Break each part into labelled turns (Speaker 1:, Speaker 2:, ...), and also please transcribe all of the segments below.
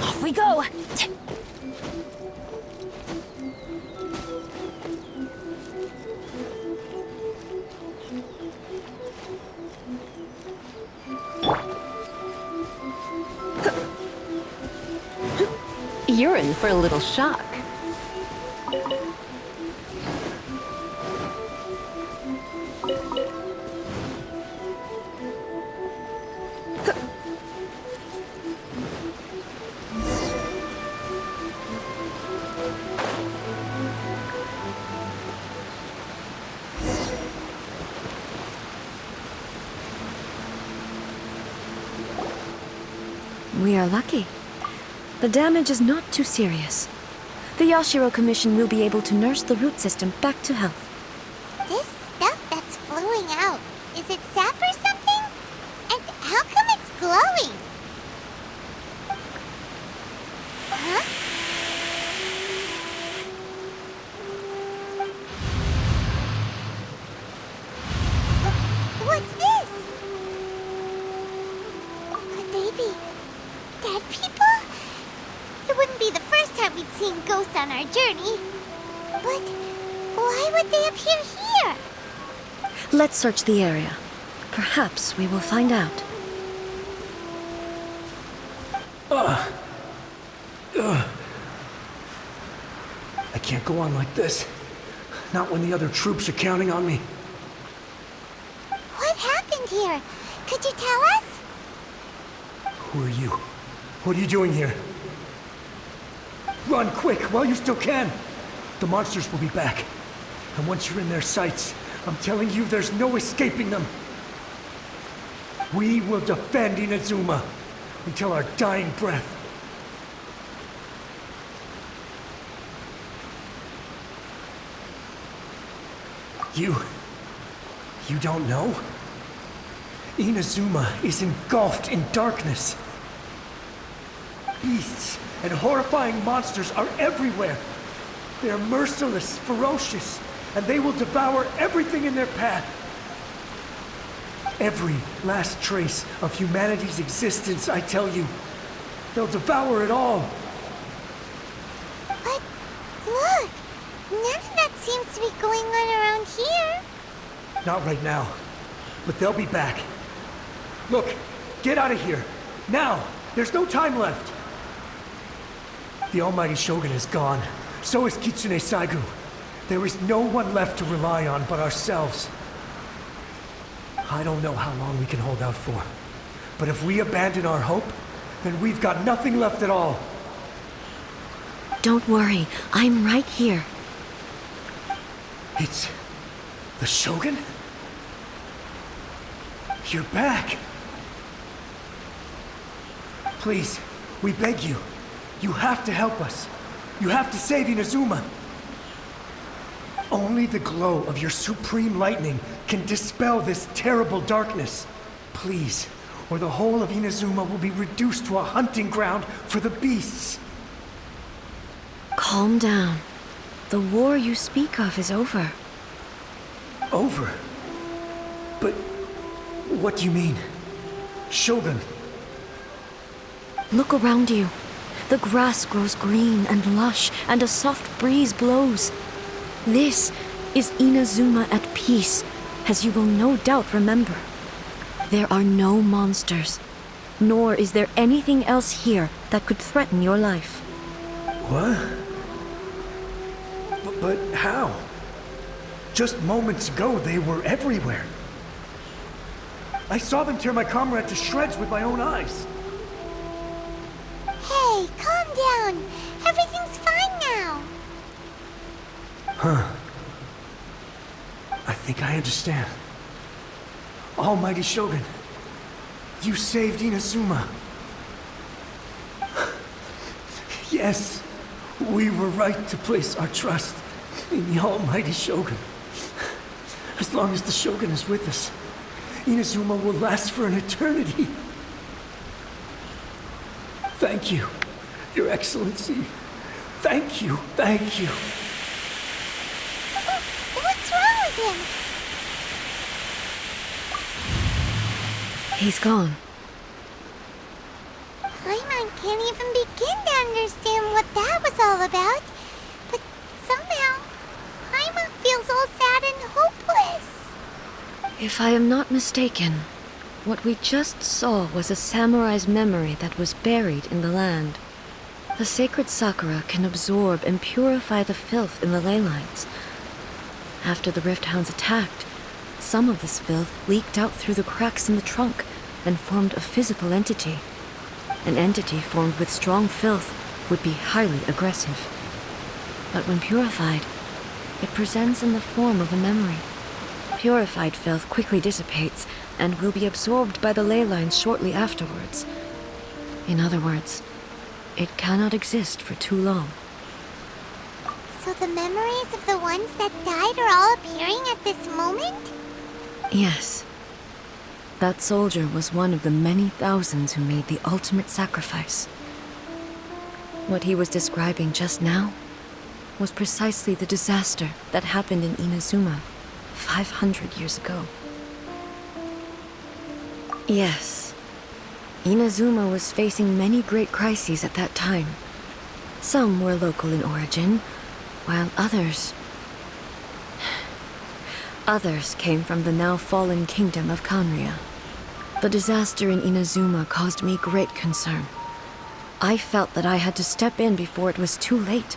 Speaker 1: Off we go!
Speaker 2: You're in for a little shock.
Speaker 1: We are lucky. The damage is not too serious. The Yashiro Commission will be able to nurse the root system back to health.
Speaker 3: This stuff that's flowing out, is it sap or something? And how come it's glowing? Huh? What's this? Could they be dead people? It wouldn't be the first time we'd seen ghosts on our journey. But why would they appear here?
Speaker 1: Let's search the area. Perhaps we will find out.
Speaker 4: I can't go on like this. Not when the other troops are counting on me.
Speaker 3: What happened here? Could you tell us?
Speaker 4: Who are you? What are you doing here? Run quick while you still can. The monsters will be back. And once you're in their sights, I'm telling you there's no escaping them. We will defend Inazuma until our dying breath. You don't know? Inazuma is engulfed in darkness. Beasts and horrifying monsters are everywhere. They are merciless, ferocious, and they will devour everything in their path. Every last trace of humanity's existence, I tell you. They'll devour it all.
Speaker 3: But look, none of that seems to be going on around here.
Speaker 4: Not right now, but they'll be back. Look, get out of here. Now! There's no time left. The almighty Shogun is gone. So is Kitsune Saigu. There is no one left to rely on but ourselves. I don't know how long we can hold out for. But if we abandon our hope, then we've got nothing left at all.
Speaker 1: Don't worry, I'm right here.
Speaker 4: It's the Shogun? You're back. Please, we beg you. You have to help us. You have to save Inazuma. Only the glow of your supreme lightning can dispel this terrible darkness. Please, or the whole of Inazuma will be reduced to a hunting ground for the beasts.
Speaker 1: Calm down. The war you speak of is over.
Speaker 4: Over? But what do you mean? Shogun?
Speaker 1: Look around you. The grass grows green and lush, and a soft breeze blows. This is Inazuma at peace, as you will no doubt remember. There are no monsters, nor is there anything else here that could threaten your life.
Speaker 4: What? But how? Just moments ago, they were everywhere. I saw them tear my comrade to shreds with my own eyes.
Speaker 3: Hey, calm down. Everything's fine now.
Speaker 4: Huh. I think I understand. Almighty Shogun, you saved Inazuma. Yes, we were right to place our trust in the Almighty Shogun. As long as the Shogun is with us, Inazuma will last for an eternity. Thank you, Your Excellency. Thank you, thank you.
Speaker 3: What's wrong with him?
Speaker 1: He's gone.
Speaker 3: Paimon can't even begin to understand what that was all about. But somehow, Paimon feels all sad and hopeless.
Speaker 1: If I am not mistaken, what we just saw was a samurai's memory that was buried in the land. The sacred sakura can absorb and purify the filth in the ley lines. After the Rift Hounds attacked, some of this filth leaked out through the cracks in the trunk and formed a physical entity. An entity formed with strong filth would be highly aggressive. But when purified, it presents in the form of a memory. Purified filth quickly dissipates and will be absorbed by the ley lines shortly afterwards. In other words, it cannot exist for too long.
Speaker 3: So the memories of the ones that died are all appearing at this moment?
Speaker 1: Yes. That soldier was one of the many thousands who made the ultimate sacrifice. What he was describing just now was precisely the disaster that happened in Inazuma 500 years ago. Yes. Inazuma was facing many great crises at that time. Some were local in origin, while others came from the now fallen kingdom of Kanria. The disaster in Inazuma caused me great concern. I felt that I had to step in before it was too late,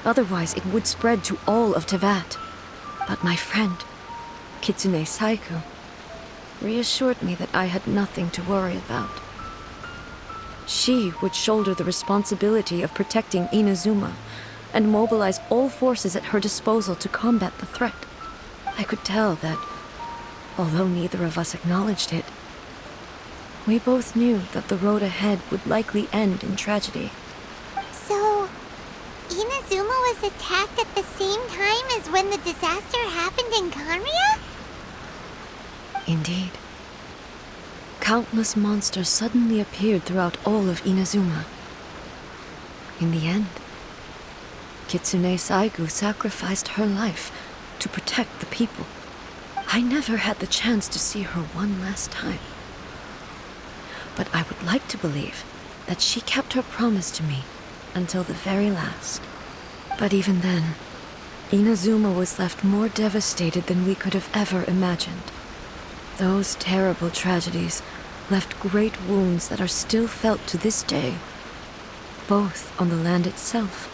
Speaker 1: otherwise it would spread to all of Tevat. But my friend, Kitsune Saiku, reassured me that I had nothing to worry about. She would shoulder the responsibility of protecting Inazuma and mobilize all forces at her disposal to combat the threat. I could tell that, although neither of us acknowledged it, we both knew that the road ahead would likely end in tragedy.
Speaker 3: So, Inazuma was attacked at the same time as when the disaster happened in Kanria?
Speaker 1: Indeed. Countless monsters suddenly appeared throughout all of Inazuma. In the end, Kitsune Saigu sacrificed her life to protect the people. I never had the chance to see her one last time. But I would like to believe that she kept her promise to me until the very last. But even then, Inazuma was left more devastated than we could have ever imagined. Those terrible tragedies left great wounds that are still felt to this day, both on the land itself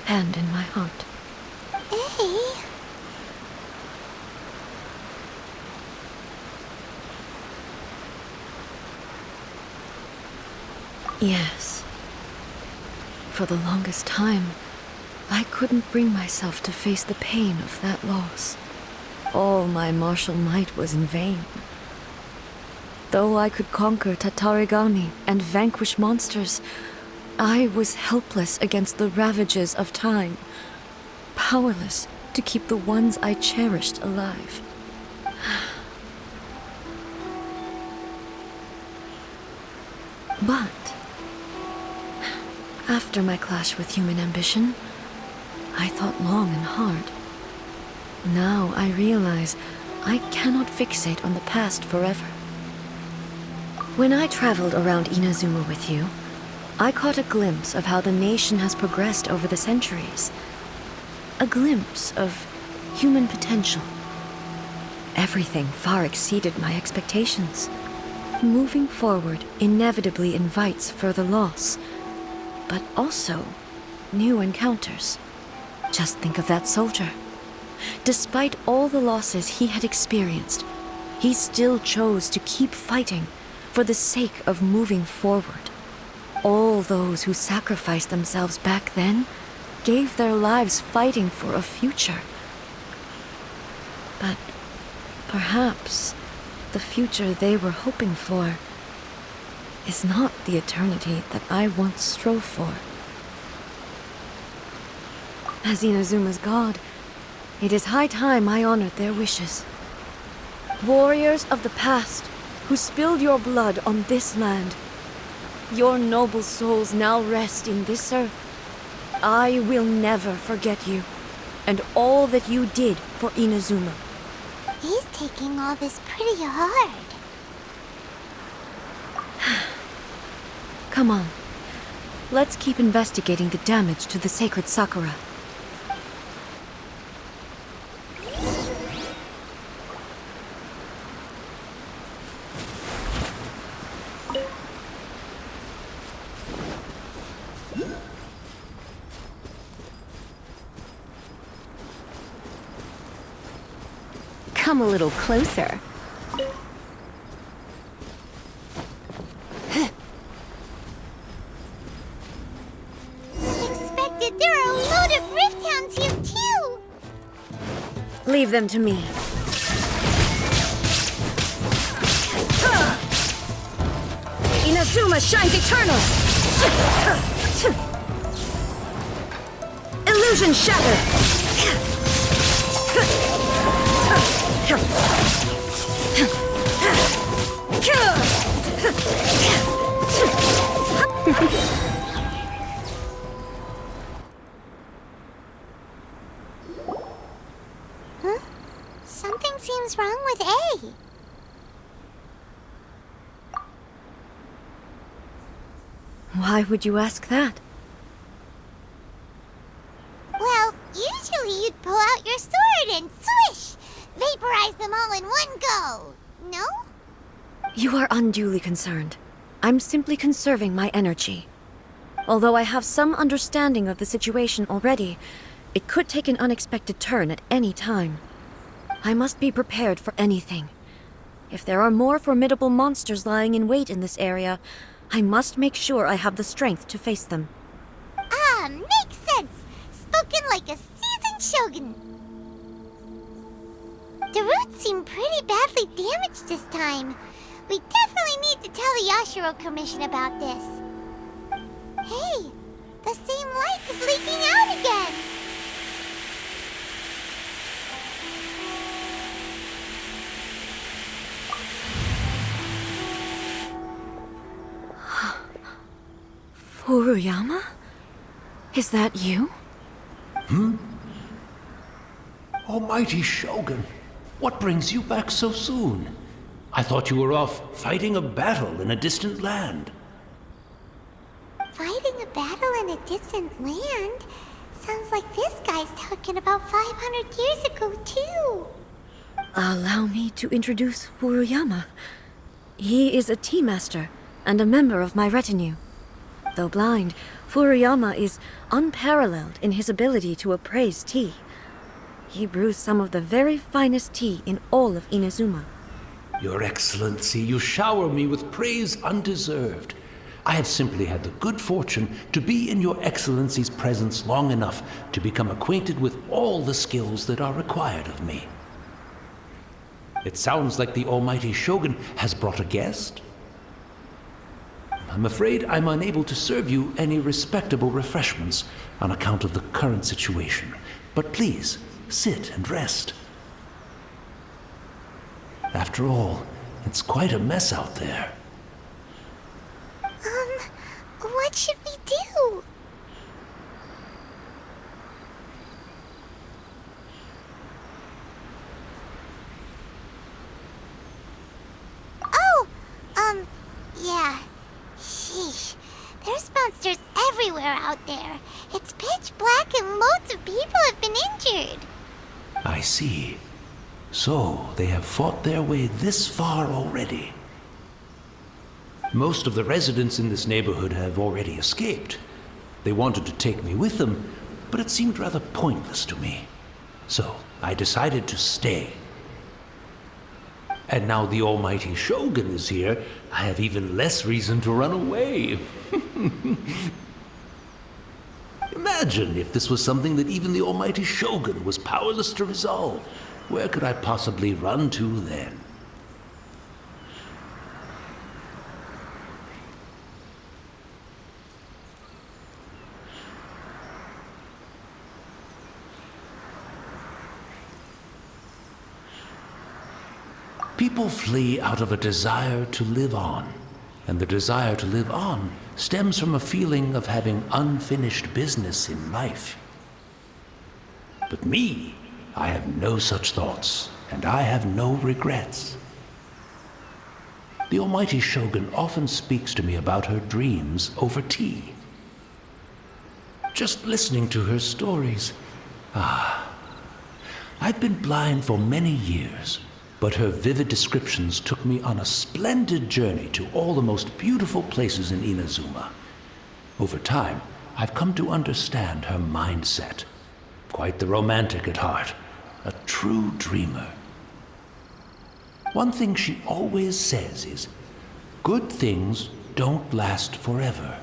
Speaker 1: and in my heart.
Speaker 3: Hey.
Speaker 1: Yes. For the longest time, I couldn't bring myself to face the pain of that loss. All my martial might was in vain. Though I could conquer Tatarigami and vanquish monsters, I was helpless against the ravages of time, powerless to keep the ones I cherished alive. But after my clash with human ambition, I thought long and hard. Now I realize I cannot fixate on the past forever. When I traveled around Inazuma with you, I caught a glimpse of how the nation has progressed over the centuries. A glimpse of human potential. Everything far exceeded my expectations. Moving forward inevitably invites further loss, but also new encounters. Just think of that soldier. Despite all the losses he had experienced, he still chose to keep fighting for the sake of moving forward. All those who sacrificed themselves back then gave their lives fighting for a future. But perhaps the future they were hoping for is not the eternity that I once strove for. As Inazuma's god, it is high time I honored their wishes. Warriors of the past, who spilled your blood on this land, your noble souls now rest in this earth. I will never forget you, and all that you did for Inazuma.
Speaker 3: He's taking all this pretty hard.
Speaker 1: Come on. Let's keep investigating the damage to the sacred Sakura.
Speaker 2: Come a little closer.
Speaker 3: As expected, there are a load of Rift Hounds here too!
Speaker 1: Leave them to me. Inazuma shines eternal! Illusion shattered!
Speaker 3: Huh? Something seems wrong with A.
Speaker 1: Why would you ask that?
Speaker 3: Well, usually you'd pull out your sword and swish! Vaporize them all in one go! No?
Speaker 1: You are unduly concerned. I'm simply conserving my energy. Although I have some understanding of the situation already, it could take an unexpected turn at any time. I must be prepared for anything. If there are more formidable monsters lying in wait in this area, I must make sure I have the strength to face them.
Speaker 3: Ah, makes sense! Spoken like a seasoned shogun. The roots seem pretty badly damaged this time. We definitely need to tell the Yashiro Commission about this. Hey, the same light is leaking out again!
Speaker 1: Furuyama? Is that you?
Speaker 5: Almighty Shogun, what brings you back so soon? I thought you were off fighting a battle in a distant land.
Speaker 3: Fighting a battle in a distant land? Sounds like this guy's talking about 500 years ago, too.
Speaker 1: Allow me to introduce Furuyama. He is a tea master and a member of my retinue. Though blind, Furuyama is unparalleled in his ability to appraise tea. He brews some of the very finest tea in all of Inazuma.
Speaker 5: Your Excellency, you shower me with praise undeserved. I have simply had the good fortune to be in Your Excellency's presence long enough to become acquainted with all the skills that are required of me. It sounds like the Almighty Shogun has brought a guest. I'm afraid I'm unable to serve you any respectable refreshments on account of the current situation. But please, sit and rest. After all, it's quite a mess out there.
Speaker 3: What should we do? Oh, yeah. Sheesh. There's monsters everywhere out there. It's pitch black and loads of people have been injured.
Speaker 5: I see. So, they have fought their way this far already. Most of the residents in this neighborhood have already escaped. They wanted to take me with them, but it seemed rather pointless to me. So, I decided to stay. And now the Almighty Shogun is here, I have even less reason to run away. Imagine if this was something that even the Almighty Shogun was powerless to resolve. Where could I possibly run to then? People flee out of a desire to live on, and the desire to live on stems from a feeling of having unfinished business in life. But me, I have no such thoughts, and I have no regrets. the almighty Shogun often speaks to me about her dreams over tea. Just listening to her stories. I've been blind for many years, but her vivid descriptions took me on a splendid journey to all the most beautiful places in Inazuma. Over time, I've come to understand her mindset. Quite the romantic at heart, a true dreamer. One thing she always says is, good things don't last forever.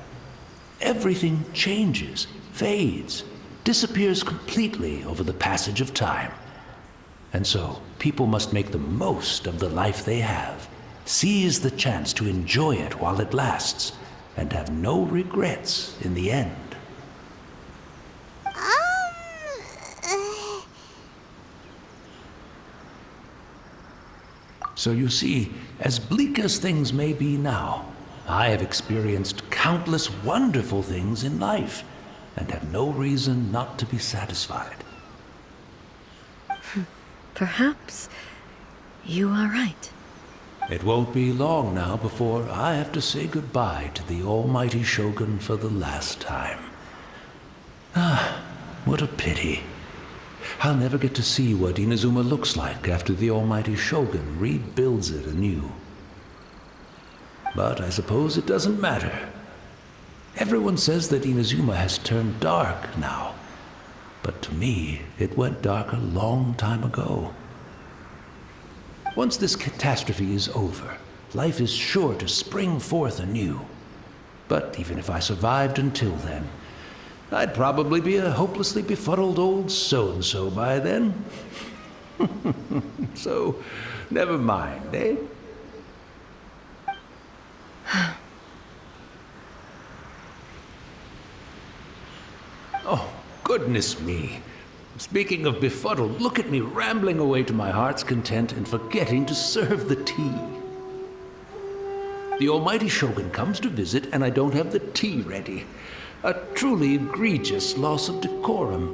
Speaker 5: Everything changes, fades, disappears completely over the passage of time. And so, people must make the most of the life they have, seize the chance to enjoy it while it lasts, and have no regrets in the end. So you see, as bleak as things may be now, I have experienced countless wonderful things in life, and have no reason not to be satisfied.
Speaker 1: Perhaps you are right.
Speaker 5: It won't be long now before I have to say goodbye to the almighty Shogun for the last time. What a pity. I'll never get to see what Inazuma looks like after the almighty Shogun rebuilds it anew. But I suppose it doesn't matter. Everyone says that Inazuma has turned dark now. But to me, it went dark a long time ago. Once this catastrophe is over, life is sure to spring forth anew. But even if I survived until then, I'd probably be a hopelessly befuddled old so-and-so by then. So, never mind, eh? Oh, goodness me. Speaking of befuddled, look at me rambling away to my heart's content and forgetting to serve the tea. The almighty Shogun comes to visit and I don't have the tea ready. A truly egregious loss of decorum.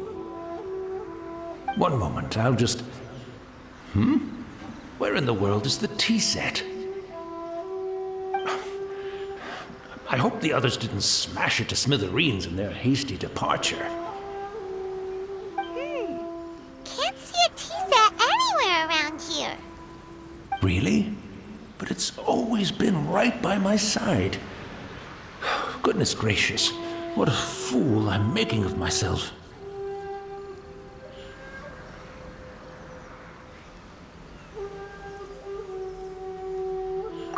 Speaker 5: One moment, I'll just... Where in the world is the tea set? I hope the others didn't smash it to smithereens in their hasty departure.
Speaker 3: Can't see a tea set anywhere around here.
Speaker 5: Really? But it's always been right by my side. Goodness gracious, what a fool I'm making of myself.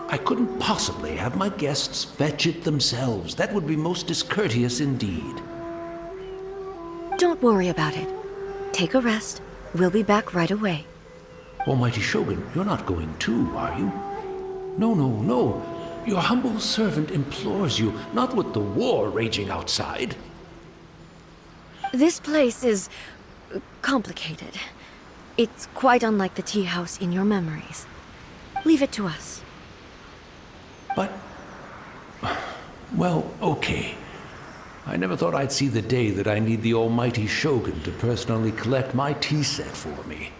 Speaker 5: I couldn't possibly have my guests fetch it themselves. That would be most discourteous indeed.
Speaker 1: Don't worry about it. Take a rest. We'll be back right away.
Speaker 5: Almighty Shogun, you're not going too, are you? No, no, no. Your humble servant implores you, not with the war raging outside.
Speaker 1: This place is complicated. It's quite unlike the tea house in your memories. Leave it to us.
Speaker 5: But... well, okay. I never thought I'd see the day that I need the almighty Shogun to personally collect my tea set for me.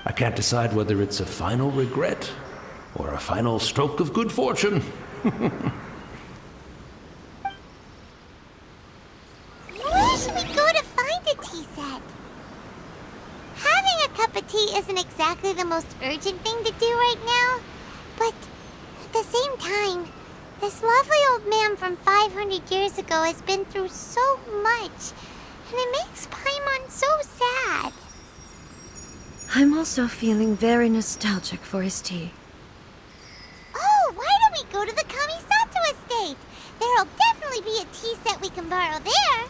Speaker 5: I can't decide whether it's a final regret or a final stroke of good fortune.
Speaker 3: Where should we go to find a tea set? Having a cup of tea isn't exactly the most urgent thing to do right now, but at the same time, this lovely old man from 500 years ago has been through so much, and it makes Paimon so sad.
Speaker 1: I'm also feeling very nostalgic for his tea.
Speaker 3: Oh, why don't we go to the Kamisato estate? There'll definitely be a tea set we can borrow there.